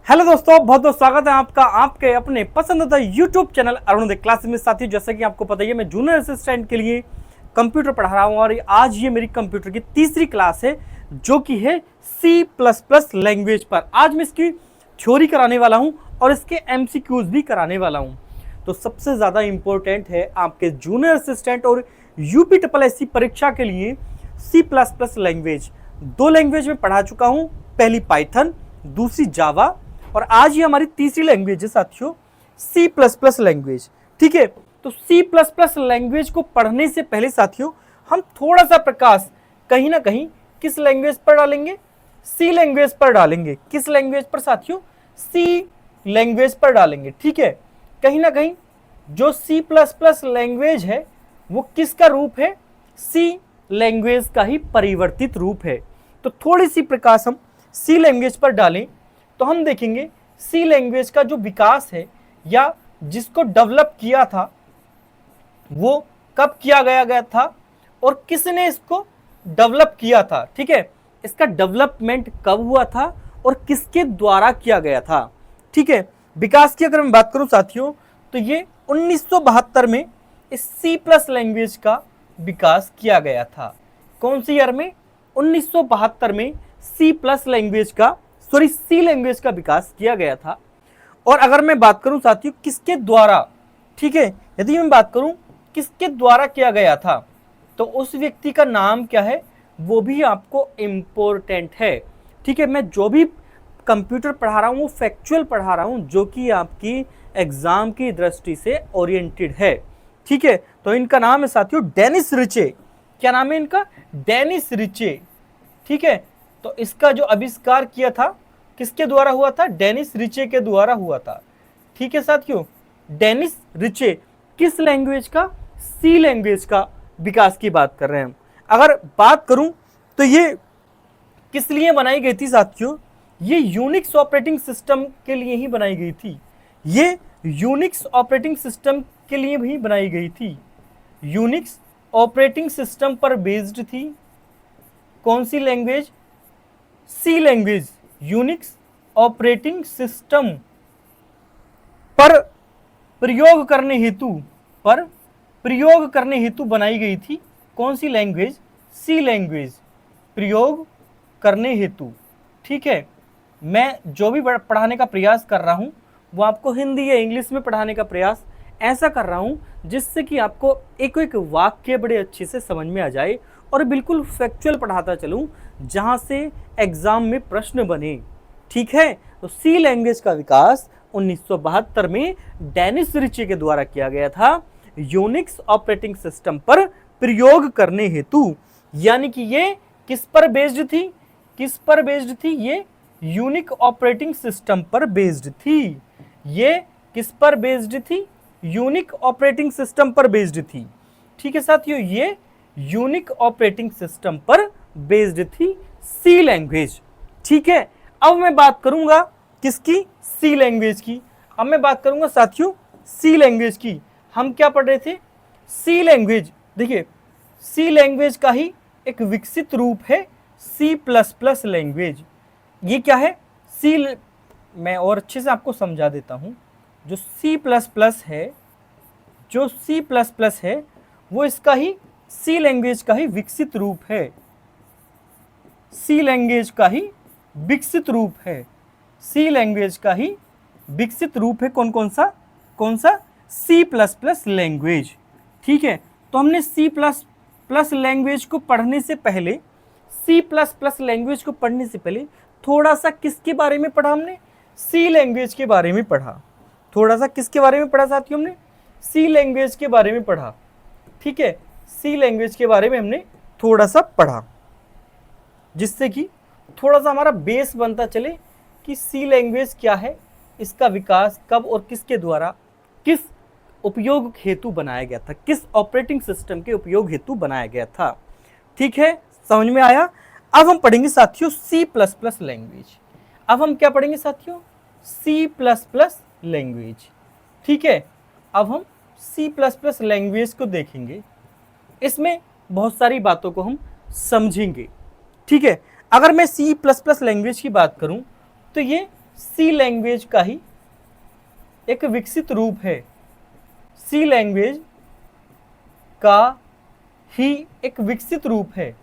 Hello दोस्तों, बहुत बहुत स्वागत है आपका आपके अपने पसंदीदा यूट्यूब चैनल अरुणोदय क्लासेस में। साथियों, जैसे कि आपको पता ही है, मैं जूनियर असिस्टेंट के लिए कंप्यूटर पढ़ा रहा हूं और आज ये मेरी कंप्यूटर की तीसरी क्लास है जो कि है C++ लैंग्वेज पर। आज मैं इसकी थ्योरी कराने वाला हूं और इसके MCQs भी कराने वाला हूं। तो सबसे ज़्यादा इम्पोर्टेंट है आपके जूनियर असिस्टेंट और UPSSC परीक्षा के लिए C++ लैंग्वेज। दो लैंग्वेज में पढ़ा चुका हूं, पहली पाइथन, दूसरी जावा, और आज ये हमारी तीसरी लैंग्वेज है साथियों, C++ लैंग्वेज। ठीक है, तो C++ लैंग्वेज को पढ़ने से पहले साथियों हम थोड़ा सा प्रकाश कहीं ना कहीं किस लैंग्वेज पर डालेंगे? C लैंग्वेज पर डालेंगे। किस लैंग्वेज पर साथियों? C लैंग्वेज पर डालेंगे। ठीक है, कहीं ना कहीं जो C++ लैंग्वेज है वो किसका रूप है? C लैंग्वेज का ही परिवर्तित रूप है। तो थोड़ी सी प्रकाश हम C लैंग्वेज पर डालें तो हम देखेंगे C लैंग्वेज का जो विकास है या जिसको डेवलप किया था वो कब किया गया था और किसने इसको डेवलप किया था। ठीक है, इसका डेवलपमेंट कब हुआ था और किसके द्वारा किया गया था। ठीक है, विकास की अगर मैं बात करूं साथियों तो ये 1972 में इस C+ लैंग्वेज का विकास किया गया था। कौन सी ईयर में? 1972 में C+ लैंग्वेज का C लैंग्वेज का विकास किया गया था। और अगर मैं बात करूं साथियों किसके द्वारा, ठीक है, यदि मैं बात करूं किसके द्वारा किया गया था तो उस व्यक्ति का नाम क्या है वो भी आपको इम्पोर्टेंट है। ठीक है, मैं जो भी कंप्यूटर पढ़ा रहा हूं वो फैक्चुअल पढ़ा रहा हूं जो कि आपकी एग्जाम की दृष्टि से ओरिएंटेड है। ठीक है, तो इनका नाम है साथियों डेनिस रिचे। क्या नाम है इनका? डेनिस रिचे। ठीक है, तो इसका जो आविष्कार किया था किसके द्वारा हुआ था? डेनिस रिचे के द्वारा हुआ था। ठीक है साथियों, डेनिस रिचे किस लैंग्वेज का? C लैंग्वेज का विकास की बात कर रहे हैं हम। अगर बात करूं तो ये किस लिए बनाई गई थी साथियों? ये यूनिक्स ऑपरेटिंग सिस्टम के लिए ही बनाई गई थी। ये यूनिक्स ऑपरेटिंग सिस्टम के लिए भी बनाई गई थी। यूनिक्स ऑपरेटिंग सिस्टम पर बेस्ड थी। कौन सी language? C language Unix operating system पर प्रयोग करने हेतु बनाई गई थी। कौन सी लैंग्वेज? C लैंग्वेज प्रयोग करने हेतु। ठीक है, मैं जो भी पढ़ाने का प्रयास कर रहा हूं वो आपको हिंदी या इंग्लिश में पढ़ाने का प्रयास ऐसा कर रहा हूं जिससे कि आपको एक एक वाक्य बड़े अच्छे से समझ में आ जाए और बिल्कुल फैक्चुअल पढ़ाता चलूं जहां से एग्जाम में प्रश्न बने। ठीक है, तो C लैंग्वेज का विकास 1972 में डेनिस रिचे के द्वारा किया गया था यूनिक्स ऑपरेटिंग सिस्टम पर प्रयोग करने हेतु। यानी कि ये किस पर बेस्ड थी? किस पर बेस्ड थी? ये यूनिक ऑपरेटिंग सिस्टम पर बेस्ड थी। ये किस पर बेस्ड थी? यूनिक ऑपरेटिंग सिस्टम पर बेस्ड थी। ठीक है साथियों, ये यूनिक ऑपरेटिंग सिस्टम पर बेस्ड थी C लैंग्वेज। ठीक है, अब मैं बात करूंगा किसकी? C लैंग्वेज की। अब मैं बात करूंगा साथियों C लैंग्वेज की। हम क्या पढ़ रहे थे? C language. देखिए, C लैंग्वेज का ही एक विकसित रूप है C++ लैंग्वेज। ये क्या है? मैं और अच्छे से आपको समझा देता हूं। जो C++ है वो इसका ही C लैंग्वेज का ही विकसित रूप है। C लैंग्वेज का ही विकसित रूप है। C लैंग्वेज का ही विकसित रूप है। कौन कौन सा? C++ language. ठीक है, तो हमने C++ लैंग्वेज को पढ़ने से पहले C++ लैंग्वेज को पढ़ने से पहले थोड़ा सा किसके बारे में पढ़ा हमने? C लैंग्वेज के बारे में पढ़ा। थोड़ा सा किसके बारे में पढ़ा साथियों? हमने C लैंग्वेज के बारे में पढ़ा। ठीक है, C लैंग्वेज के बारे में हमने थोड़ा सा पढ़ा जिससे कि थोड़ा सा हमारा बेस बनता चले कि C लैंग्वेज क्या है, इसका विकास कब और किसके द्वारा किस उपयोग हेतु बनाया गया था, किस ऑपरेटिंग सिस्टम के उपयोग हेतु बनाया गया था। ठीक है, समझ में आया? अब हम पढ़ेंगे साथियों C++ लैंग्वेज। अब हम क्या पढ़ेंगे साथियों? C++ language. ठीक है, अब हम C++ लैंग्वेज को देखेंगे। इसमें बहुत सारी बातों को हम समझेंगे। ठीक है, अगर मैं C++ लैंग्वेज की बात करूं तो ये सी लैंग्वेज का ही एक विकसित रूप है, सी लैंग्वेज का ही एक विकसित रूप है,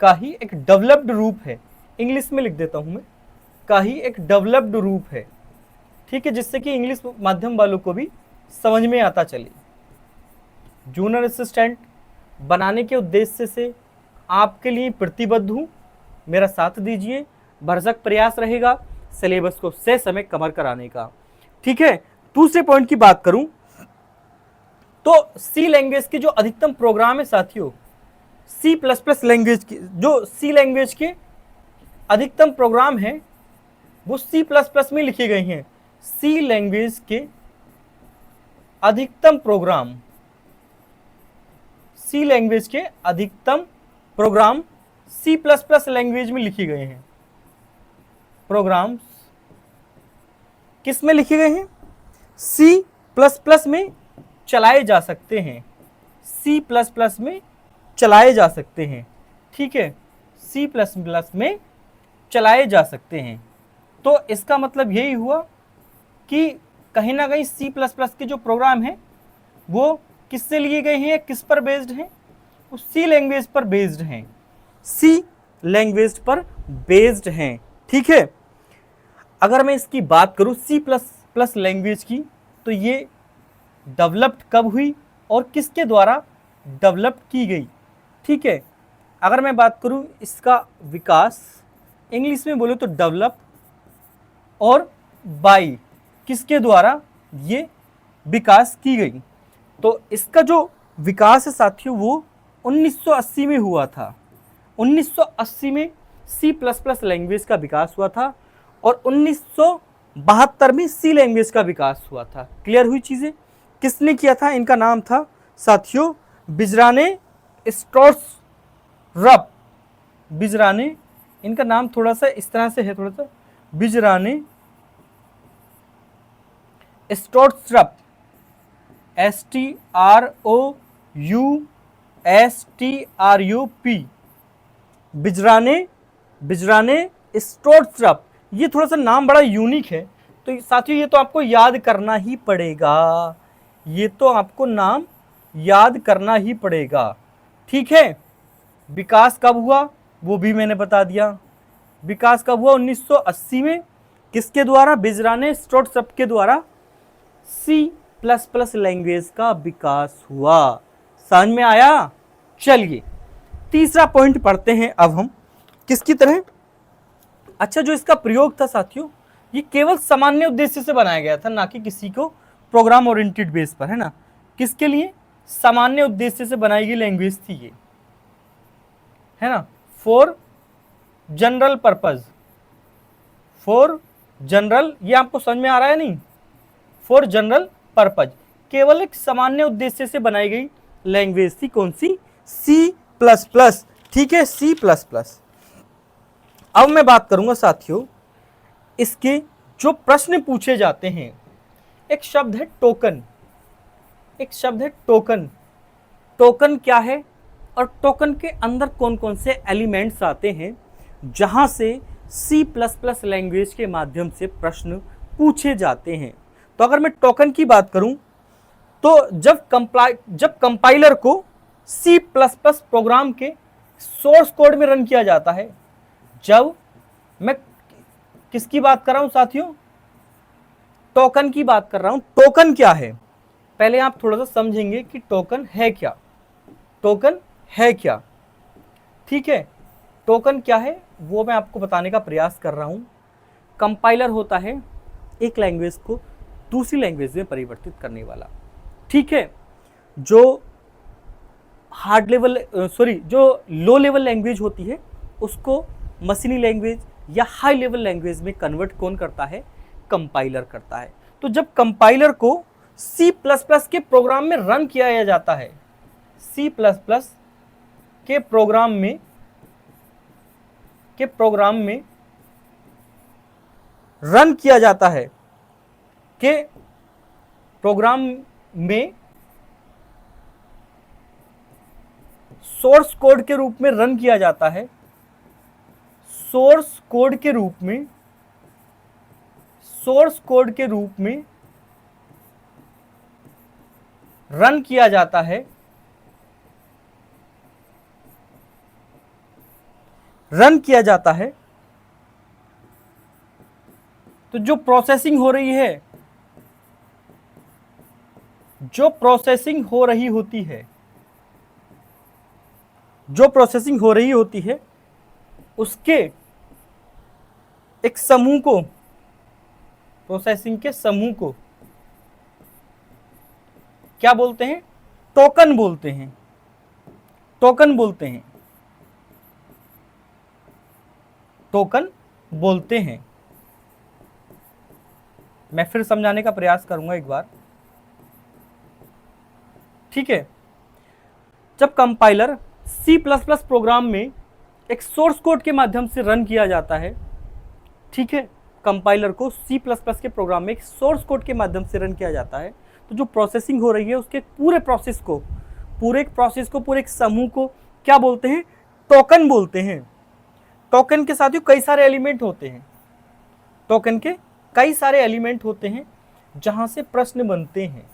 का ही एक डेवलप्ड रूप है। इंग्लिश में लिख देता हूं मैं, का ही एक डेवलप्ड रूप है, ठीक है, जिससे कि इंग्लिश माध्यम वालों को भी समझ में आता चले। जूनियर असिस्टेंट बनाने के उद्देश्य से आपके लिए प्रतिबद्ध हूं, मेरा साथ दीजिए, भरसक प्रयास रहेगा सिलेबस को सही समय कवर कराने का, ठीक है। दूसरे पॉइंट की बात करूं तो सी लैंग्वेज के जो अधिकतम प्रोग्राम है साथियों, सी प्लस प्लस लैंग्वेज की जो सी लैंग्वेज के अधिकतम प्रोग्राम है वो सी प्लस प्लस में लिखे गए हैं। सी लैंग्वेज के अधिकतम प्रोग्राम, सी लैंग्वेज के अधिकतम program C plus plus language में लिखे गए हैं। प्रोग्राम्स किस में लिखे गए हैं? सी प्लस प्लस में चलाए जा सकते हैं, सी प्लस प्लस में चलाए जा सकते हैं, ठीक है, सी प्लस प्लस में चलाए जा सकते हैं। तो इसका मतलब यही हुआ कि कहीं ना कहीं सी प्लस प्लस के जो प्रोग्राम हैं वो किससे लिए गए हैं, किस पर बेस्ड हैं? वो सी लैंग्वेज पर बेस्ड हैं, सी लैंग्वेज पर बेस्ड हैं, ठीक है। अगर मैं इसकी बात करूं सी प्लस प्लस लैंग्वेज की, तो ये डेवलप्ड कब हुई और किसके द्वारा डेवलप की गई, ठीक है। अगर मैं बात करूं इसका विकास, इंग्लिश में बोले तो डेवलप, और बाय किसके द्वारा ये विकास की गई, तो इसका जो विकास है साथियों वो 1980 में हुआ था। 1980 में सी प्लस प्लस लैंग्वेज का विकास हुआ था और 1972 में सी लैंग्वेज का विकास हुआ था। क्लियर हुई चीज़ें? किसने किया था? इनका नाम था साथियों बिजराने स्ट्रोट्सरप। बिजराने, इनका नाम थोड़ा सा इस तरह से है, थोड़ा सा बिजराने स्ट्रोट्सरप, STROUSTRUP, बिजराने स्ट्रोट्सरप। ये थोड़ा सा नाम बड़ा यूनिक है, तो साथियों ये तो आपको याद करना ही पड़ेगा, ये तो आपको नाम याद करना ही पड़ेगा, ठीक है। विकास कब हुआ वो भी मैंने बता दिया। विकास कब हुआ? 1980 में। किसके द्वारा? बिजराने स्ट्रोट्सरप के द्वारा सी प्लस प्लस लैंग्वेज का विकास हुआ। समझ में आया? चलिए तीसरा पॉइंट पढ़ते हैं अब हम, किसकी तरह? अच्छा, जो इसका प्रयोग था साथियों ये केवल सामान्य उद्देश्य से बनाया गया था, ना कि किसी को प्रोग्राम ओरिएंटेड बेस पर, है ना। किसके लिए? सामान्य उद्देश्य से बनाई गई लैंग्वेज थी ये, है ना। For general purpose, for general, ये आपको समझ में आ रहा है नहीं? फॉर जनरल पर्पज, केवल एक सामान्य उद्देश्य से बनाई गई लैंग्वेज थी। कौन सी? सी प्लस प्लस, ठीक है, सी प्लस प्लस। अब मैं बात करूंगा साथियों इसके जो प्रश्न पूछे जाते हैं। एक शब्द है टोकन, एक शब्द है टोकन। टोकन क्या है और टोकन के अंदर कौन कौन से एलिमेंट्स आते हैं जहां से सी प्लस प्लस लैंग्वेज के माध्यम से प्रश्न पूछे जाते हैं। तो अगर मैं टोकन की बात करूं तो जब कंपाइलर को सी प्लस प्लस प्रोग्राम के सोर्स कोड में रन किया जाता है, जब मैं किसकी बात कर रहा हूं साथियों? टोकन की बात कर रहा हूं। टोकन क्या है पहले आप थोड़ा सा समझेंगे कि टोकन है क्या, टोकन है क्या, ठीक है। टोकन क्या है वो मैं आपको बताने का प्रयास कर रहा हूं। कंपाइलर होता है एक लैंग्वेज को दूसरी लैंग्वेज में परिवर्तित करने वाला, ठीक है। जो हार्ड लेवल जो लो लेवल लैंग्वेज होती है उसको मशीनी लैंग्वेज या हाई लेवल लैंग्वेज में कन्वर्ट कौन करता है? कंपाइलर करता है। तो जब कंपाइलर को सी प्लस प्लस के प्रोग्राम में रन किया जाता है, सी प्लस प्लस के प्रोग्राम में रन किया जाता है, के प्रोग्राम में सोर्स कोड के रूप में रन किया जाता है, सोर्स कोड के रूप में सोर्स कोड के रूप में रन किया जाता है, तो जो प्रोसेसिंग हो रही है, उसके एक समूह को, प्रोसेसिंग के समूह को क्या बोलते हैं? टोकन बोलते हैं। टोकन बोलते हैं। मैं फिर समझाने का प्रयास करूंगा एक बार, ठीक है। जब कंपाइलर C++ प्रोग्राम में एक सोर्स कोड के माध्यम से रन किया जाता है, ठीक है, कंपाइलर को C++ के प्रोग्राम में एक सोर्स कोड के माध्यम से रन किया जाता है, तो जो प्रोसेसिंग हो रही है उसके पूरे एक समूह को क्या बोलते हैं? टोकन बोलते हैं। टोकन के साथ ही कई सारे एलिमेंट होते हैं, जहां से प्रश्न बनते हैं।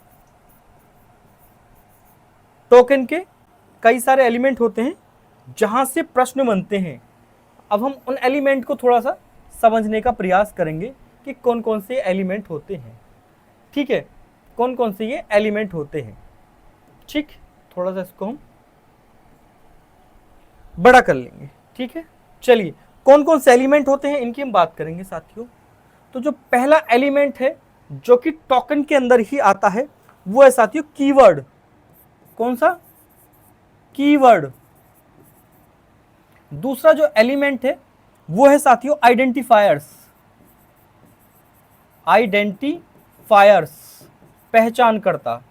टोकन के कई सारे एलिमेंट होते हैं जहां से प्रश्न बनते हैं। अब हम उन एलिमेंट को थोड़ा सा समझने का प्रयास करेंगे कि कौन कौन से एलिमेंट होते हैं, ठीक है, कौन कौन से ये एलिमेंट होते हैं। ठीक, थोड़ा सा इसको हम बड़ा कर लेंगे, ठीक है। चलिए, कौन कौन से एलिमेंट होते हैं इनकी हम बात करेंगे साथियों। तो जो पहला एलिमेंट है जो कि टोकन के अंदर ही आता है, वो है साथियों कीवर्ड। कौन सा? कीवर्ड। दूसरा जो एलिमेंट है वो है साथियों आइडेंटिफायर्स, पहचानकर्ता।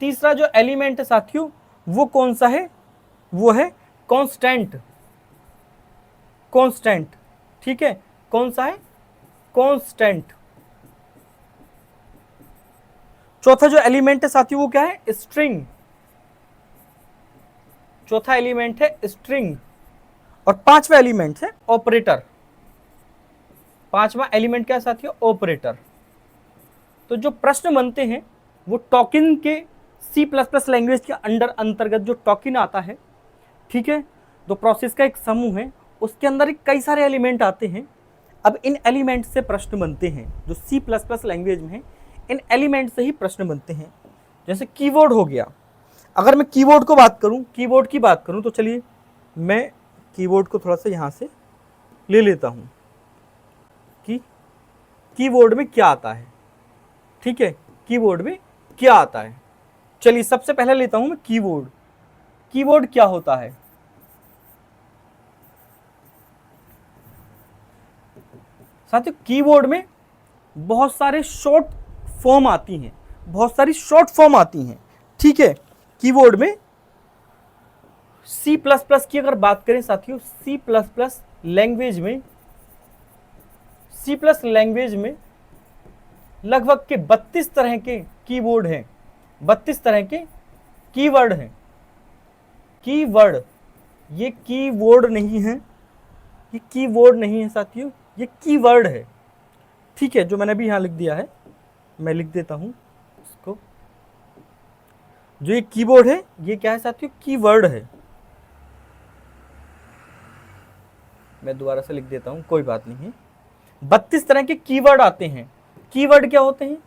तीसरा जो एलिमेंट है साथियों वो कौन सा है? वो है कांस्टेंट। ठीक है, कौन सा है? कांस्टेंट। चौथा जो एलिमेंट है साथियों वो क्या है? स्ट्रिंग। चौथा एलिमेंट है स्ट्रिंग। और पांचवा एलिमेंट है ऑपरेटर। पांचवा एलिमेंट क्या है साथियों? ऑपरेटर। तो जो प्रश्न बनते हैं वो टोकन के C++ लैंग्वेज के अंतर्गत जो टोकन आता है, ठीक है, तो प्रोसेस का एक समूह है, उसके अंदर कई सारे एलिमेंट आते हैं। अब इन एलिमेंट से प्रश्न बनते हैं जो C++ लैंग्वेज में है, इन एलिमेंट से ही प्रश्न बनते हैं। जैसे कीवर्ड हो गया। अगर मैं कीवर्ड की बात करूं तो चलिए मैं कीवर्ड को थोड़ा सा यहां से ले लेता हूं कि कीवर्ड में क्या आता है। ठीक है, कीवर्ड में क्या आता है। चलिए सबसे पहले लेता हूं मैं कीवर्ड। कीवर्ड क्या होता है? साथियों, कीवर्ड में बहुत सारे शॉर्ट फॉर्म आती हैं, ठीक है। कीवर्ड में C++ की अगर बात करें साथियों, C++ लैंग्वेज में लगभग के 32 तरह के कीवर्ड हैं, 32 तरह के कीवर्ड हैं। कीवर्ड, ये कीवर्ड नहीं है साथियों, ये कीवर्ड है, ठीक है। जो मैंने अभी यहां लिख दिया है, मैं लिख देता हूं इसको। जो ये कीबोर्ड है ये क्या है साथियों? कीवर्ड है। मैं दोबारा से लिख देता हूं, कोई बात नहीं है। 32 तरह के कीवर्ड आते हैं। कीवर्ड क्या होते हैं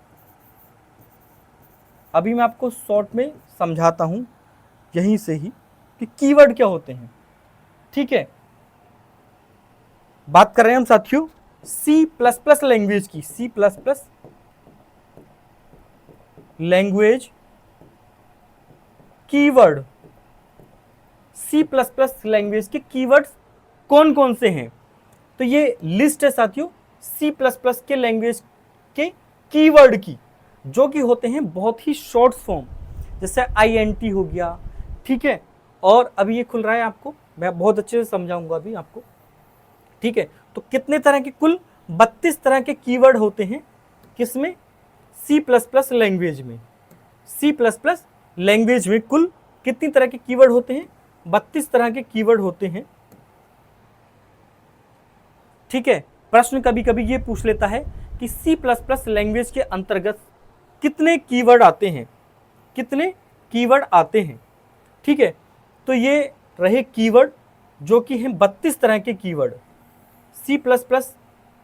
अभी मैं आपको शॉर्ट में समझाता हूं यहीं से ही कि कीवर्ड क्या होते हैं, ठीक है। बात कर रहे हैं हम साथियों C++ लैंग्वेज की। C++ language keyword. C++ language के कीवर्ड्स कौन कौन से हैं? तो ये लिस्ट है साथियों C++ के लैंग्वेज के कीवर्ड की, जो कि होते हैं बहुत ही शॉर्ट फॉर्म, जैसे INT हो गया, ठीक है। और अभी ये खुल रहा है आपको, मैं बहुत अच्छे से समझाऊंगा अभी आपको, ठीक है। तो कितने तरह के? कुल 32 तरह के कीवर्ड होते हैं। किसमें? C++ लैंग्वेज में। C++ लैंग्वेज में कुल कितनी तरह के कीवर्ड होते हैं? 32 तरह के कीवर्ड होते हैं, ठीक है। प्रश्न कभी कभी ये पूछ लेता है कि C++ लैंग्वेज के अंतर्गत कितने कीवर्ड आते हैं, कितने कीवर्ड आते हैं। ठीक है, तो ये रहे कीवर्ड जो कि हैं 32 तरह के कीवर्ड। C++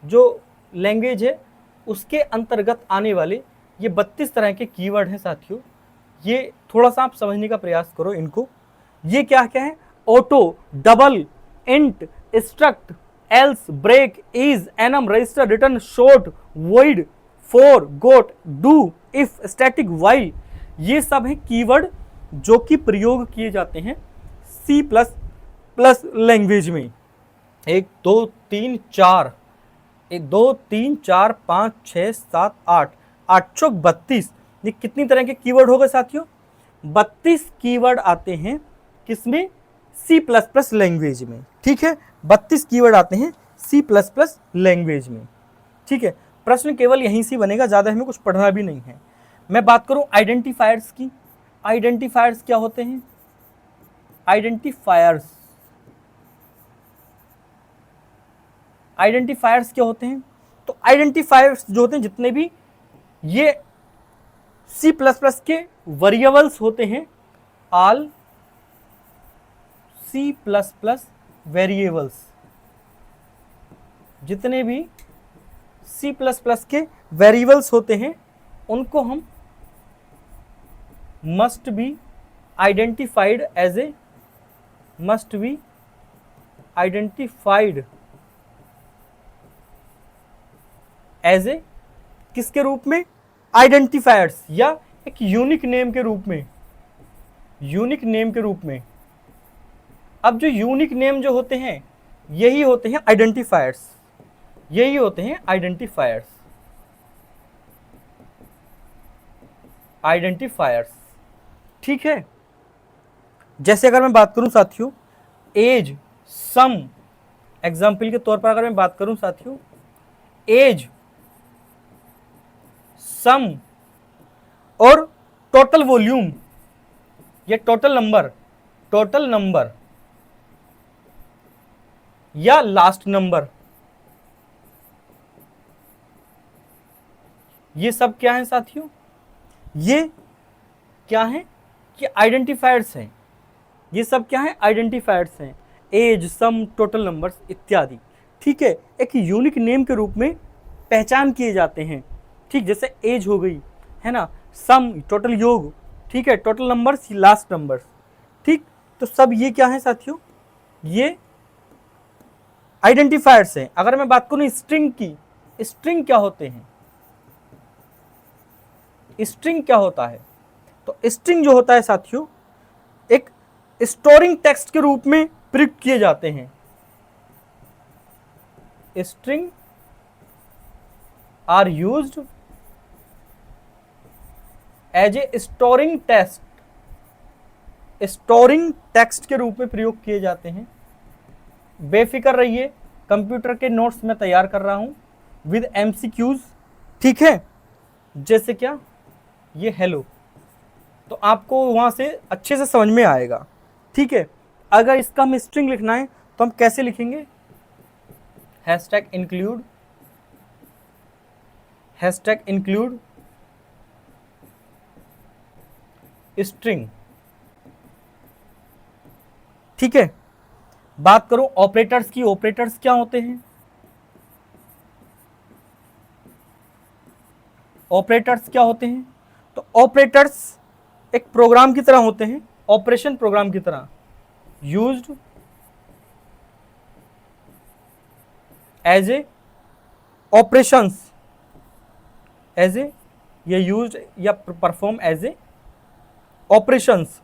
जो लैंग्वेज है उसके अंतर्गत आने वाले ये 32 तरह के कीवर्ड हैं साथियों। ये थोड़ा सा आप समझने का प्रयास करो इनको। ये क्या क्या है? Auto, double, int, struct, else, break, is, enum, register, return, short, void, for, goto, do, if, static, while. ये सब हैं कीवर्ड जो कि प्रयोग किए जाते हैं C++ लैंग्वेज में। 1 2 3 4 1 2 3 4 5 6 7 8 8 चौक 32। ये कितनी तरह के कीवर्ड हो गए साथियों? 32 कीवर्ड आते हैं किसमें? C++ लैंग्वेज में। ठीक है, 32 कीवर्ड आते हैं C++ लैंग्वेज में। ठीक है, प्रश्न केवल यहीं से बनेगा, ज़्यादा हमें कुछ पढ़ना भी नहीं है। मैं बात करूं आइडेंटिफायर्स की। आइडेंटिफायर्स क्या होते हैं? आइडेंटिफायर्स क्या होते हैं? तो आइडेंटिफायर्स जो होते हैं जितने भी ये C++ के वेरिएबल्स होते हैं, ऑल C++ वेरिएबल्स, जितने भी C++ के वेरिएबल्स होते हैं उनको हम must be identified as a किसके रूप में? आइडेंटिफायर्स, या एक यूनिक नेम के रूप में। अब जो यूनिक नेम जो होते हैं यही होते हैं आइडेंटिफायर्स। ठीक है, जैसे अगर मैं बात करूं साथियों एज, सम, एग्जाम्पल के तौर पर अगर मैं बात करूं साथियों एज, सम और टोटल वॉल्यूम, ये टोटल नंबर या लास्ट नंबर, ये सब क्या है साथियों? ये क्या है कि आइडेंटिफायर्स हैं। ये सब क्या है? आइडेंटिफायर्स हैं। एज, सम, टोटल नंबर्स इत्यादि। ठीक है, एक यूनिक नेम के रूप में पहचान किए जाते हैं। ठीक, जैसे एज हो गई है ना, सम टोटल योग, ठीक है, टोटल नंबर्स लास्ट नंबर्स। ठीक, तो सब ये क्या है साथियों? ये आइडेंटिफायर्स हैं। अगर मैं बात करूं स्ट्रिंग की, स्ट्रिंग क्या होते हैं? स्ट्रिंग क्या होता है? तो स्ट्रिंग जो होता है साथियों एक स्टोरिंग टेक्स्ट के रूप में प्रयुक्त किए जाते हैं। String are used as a storing text के रूप में प्रयोग किए जाते हैं। बेफिक्र रहिए, कंप्यूटर के नोट्स में तैयार कर रहा हूं विद MCQs। ठीक है, जैसे क्या ये हेलो, तो आपको वहां से अच्छे से समझ में आएगा। ठीक है, अगर इसका हम स्ट्रिंग लिखना है तो हम कैसे लिखेंगे? #include string. ठीक है, बात करूं ऑपरेटर्स की। ऑपरेटर्स क्या होते हैं? तो ऑपरेटर्स एक प्रोग्राम की तरह होते हैं, ऑपरेशन प्रोग्राम की तरह, यूज्ड एज ए ऑपरेशंस, ये यूज्ड या perform as a operations.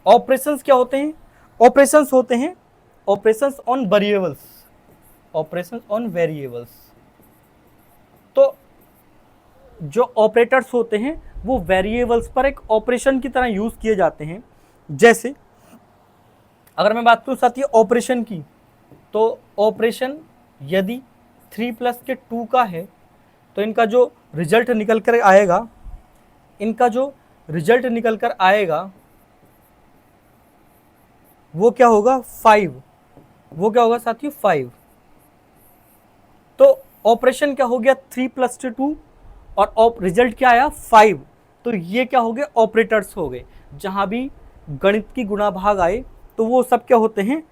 Operations क्या होते हैं? ऑपरेशंस होते हैं ऑपरेशंस ऑन वेरिएबल्स। तो जो ऑपरेटर्स होते हैं वो वेरिएबल्स पर एक ऑपरेशन की तरह यूज किए जाते हैं। जैसे अगर मैं बात करूं साथियों ऑपरेशन की, तो ऑपरेशन यदि 3 + के 2 का है तो इनका जो रिजल्ट निकल कर आएगा वो क्या होगा? 5। वो क्या होगा साथियों? 5। तो ऑपरेशन क्या हो गया 3 + 2 और रिजल्ट क्या आया 5। तो ये क्या हो गए ऑपरेटर्स हो गए। जहां भी गणित की गुणा भाग आए तो वो सब क्या होते हैं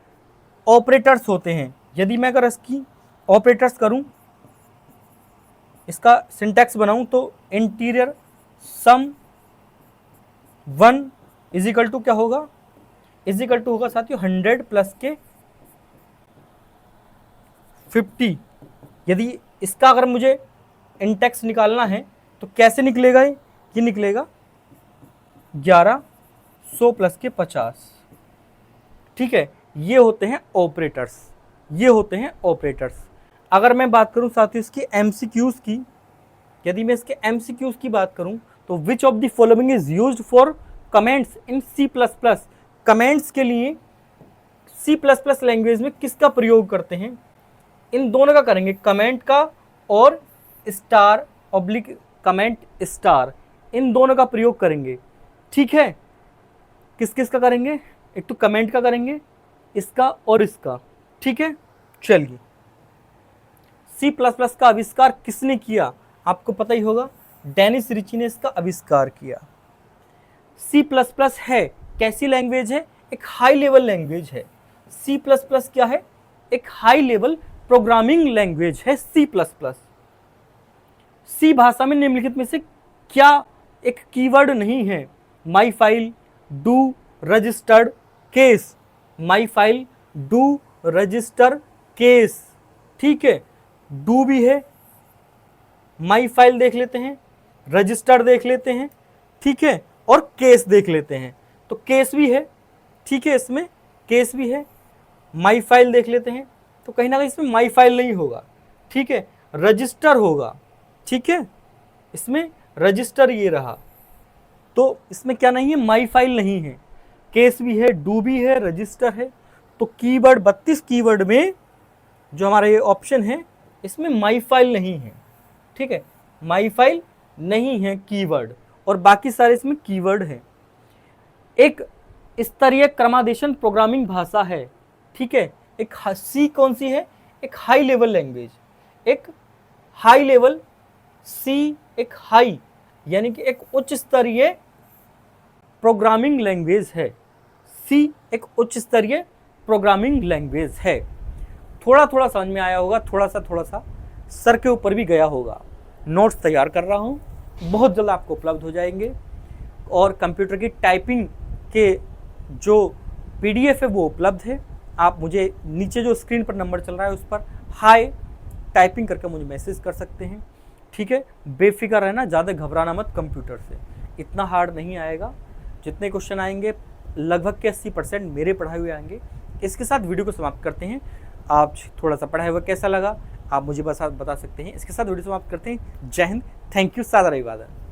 ऑपरेटर्स होते हैं। यदि मैं अगर इसकी ऑपरेटर्स करूं, इसका सिंटैक्स बनाऊं तो integer sum 1 is equal to क्या होगा, इज इक्वल टू होगा साथियों 100 प्लस के 50। यदि इसका अगर मुझे इंटेक्स निकालना है तो कैसे निकलेगा, ये निकलेगा 1100 प्लस के 50। ठीक है, ये होते हैं ऑपरेटर्स, ये होते हैं ऑपरेटर्स। अगर मैं बात करूं साथियों इसकी एमसीक्यूज की, यदि मैं इसके एमसीक्यूज की बात करूं तो which of the following is used for comments in C++। Comments के लिए C++ लैंग्वेज में किसका प्रयोग करते हैं, इन दोनों का करेंगे, कमेंट का और स्टार ऑब्लिक कमेंट स्टार, इन दोनों का प्रयोग करेंगे। ठीक है, किस किस का करेंगे, एक तो कमेंट का करेंगे, इसका और इसका। ठीक है, चलिए C++ का आविष्कार किसने किया, आपको पता ही होगा, डेनिस रिची ने इसका आविष्कार किया। C++ है कैसी लैंग्वेज है, एक हाई लेवल लैंग्वेज है। C++ क्या है, एक हाई लेवल प्रोग्रामिंग लैंग्वेज है C++। सी भाषा में निम्नलिखित में से क्या एक कीवर्ड नहीं है, my file, do, registered, case. My file, do, register, case. ठीक है, डू भी है, माई फाइल देख लेते हैं, रजिस्टर देख लेते हैं, ठीक है, और केस देख लेते हैं। तो केस भी है, ठीक है, इसमें केस भी है। माई फाइल देख लेते हैं तो कहीं ना कहीं इसमें माई फाइल नहीं होगा। ठीक है, रजिस्टर होगा। ठीक है, इसमें रजिस्टर ये रहा, तो इसमें क्या नहीं है, माई फाइल नहीं है। केस भी है, डू भी है, रजिस्टर है। तो कीवर्ड 32 कीवर्ड में जो हमारा ये ऑप्शन है इसमें माई फाइल नहीं है। ठीक है, माई फाइल नहीं है कीवर्ड, और बाकी सारे इसमें कीवर्ड है। एक स्तरीय क्रमादेशन प्रोग्रामिंग भाषा है। ठीक है, एक सी कौन सी है, एक हाई लेवल लैंग्वेज, एक हाई लेवल सी, एक हाई यानी कि एक उच्च स्तरीय प्रोग्रामिंग लैंग्वेज है। सी एक उच्च स्तरीय प्रोग्रामिंग लैंग्वेज है। थोड़ा थोड़ा समझ में आया होगा, थोड़ा सा सर के ऊपर भी गया होगा। नोट्स तैयार कर रहा हूँ, बहुत जल्द आपको उपलब्ध हो जाएंगे। और कंप्यूटर की टाइपिंग के जो PDF है वो उपलब्ध है। आप मुझे नीचे जो स्क्रीन पर नंबर चल रहा है उस पर हाय टाइपिंग करके मुझे मैसेज कर सकते हैं। ठीक है, बेफिक्र रहना, ज़्यादा घबराना मत, कंप्यूटर से इतना हार्ड नहीं आएगा। जितने क्वेश्चन आएंगे लगभग के 80% मेरे पढ़ाए हुए आएंगे। इसके साथ वीडियो को समाप्त करते हैं। आप थोड़ा सा पढ़ाया हुआ कैसा लगा आप मुझे बता सकते हैं। इसके साथ वीडियो समाप्त करते हैं। जय हिंद, थैंक यू, सादर अभिवादन।